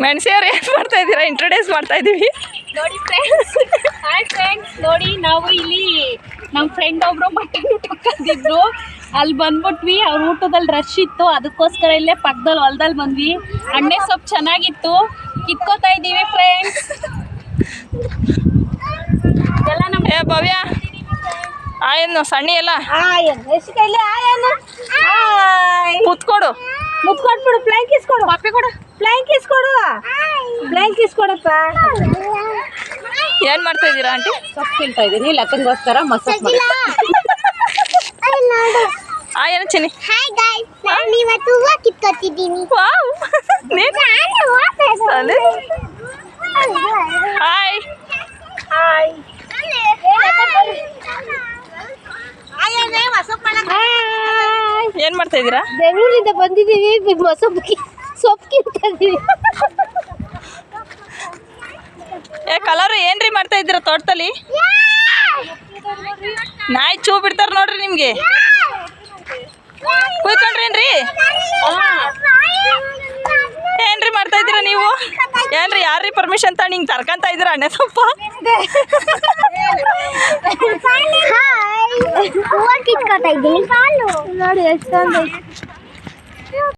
ಮೆಣಸಿ ಅವ್ರು ಏನು ಮಾಡ್ತಾ ಇದ್ದೀರಾ? ಇಂಟ್ರೊಡ್ಯೂಸ್ ಮಾಡ್ತಾ ಇದ್ದೀವಿ ನೋಡಿ ಫ್ರೆಂಡ್ಸ್. ಹಾಯ್ ಫ್ರೆಂಡ್ಸ್, ನೋಡಿ ನಾವು ಇಲ್ಲಿ ನಮ್ಮ ಫ್ರೆಂಡ್ ಒಬ್ರು ಮಟನ್ ಊಟಕ್ಕೆ ಬಂದಿದ್ರು. ಅಲ್ಲಿ ಬಂದ್ಬಿಟ್ವಿ. ಅವ್ರ ಊಟದಲ್ಲಿ ರಶ್ ಇತ್ತು, ಅದಕ್ಕೋಸ್ಕರ ಇಲ್ಲೇ ಪಕ್ಕದಲ್ಲಿ ಹೊಲದಲ್ಲಿ ಬಂದ್ವಿ. ಅಣ್ಣೆ ಸೊಪ್ಪು ಚೆನ್ನಾಗಿತ್ತು, ಕಿತ್ಕೋತಾ ಇದ್ದೀವಿ ಫ್ರೆಂಡ್ಸ್. ಎಲ್ಲ ನಮ್ಮ ಭವ್ಯ ಆಯನ್ನು ಸಣ್ಣಿ ಎಲ್ಲ ಮುತ್ಕೊಡು, ಮುತ್ಕೊಟ್ಬಿಡು. ಪ್ಲಾಂಕೀಸ್ ಕೊಡು, ಅಪ್ಪೆ ಕೊಡು. ಪ್ಲಾಂಕೀಸ್ ಕೊಡು, ಪ್ಲಾಂಕೀಸ್ ಕೊಡಪ್ಪ. ಏನು ಮಾಡ್ತಾ ಇದ್ದೀರಾ ಆಂಟಿ? ಸೊಪ್ಪು ತಿಂತಾ ಇದ್ದೀನಿ, ಲಕ್ಕನ್ಗೋಸ್ಕರ ಮಸಾಜ್ ಮಾಡಿ. ಏನು ಚಿನ್ನಿ? ಹಾಯ್ ಗೈಸ್, ನಾನು ಇವತ್ತು ಹೂವು ಕಿತ್ಕೊತಿದ್ದೀನಿ. Wow, hi hi. ಏನು ಮಾಡ್ತಾ ಇದ್ದೀರಾ? ಬೆಂಗಳೂರಿಂದ ಬಂದಿದ್ದೀವಿ, ಸೊಪ್ಪು ಕಿತ್ತೀವಿ. ಕಲರು ಏನ್ರಿ ಮಾಡ್ತಾ ಇದ್ದೀರಾ ತೋಟದಲ್ಲಿ? ನಾಯಿ ಚೂ ಬಿಡ್ತಾರ ನೋಡ್ರಿ ನಿಮ್ಗೆ. ಕುಯ್ಕೊಂಡ್ರೇನ್ರಿ? ಏನ್ರಿ ಮಾಡ್ತಾ ಇದ್ದೀರಾ ನೀವು? ಏನ್ರಿ ಯಾರ್ರಿ ಪರ್ಮಿಷನ್ ತಗೊಂಡು ಹಿಂಗೆ ತರ್ಕೊಂತ ಇದ್ದೀರಾ ಅಣ್ಣೆ ಸೊಪ್ಪ? ಹೂವು ಕಿತ್ಕೊತಾ ಇದ್ದೀನಿ. ನೋಡಿ ಎಷ್ಟು ಚಂದ.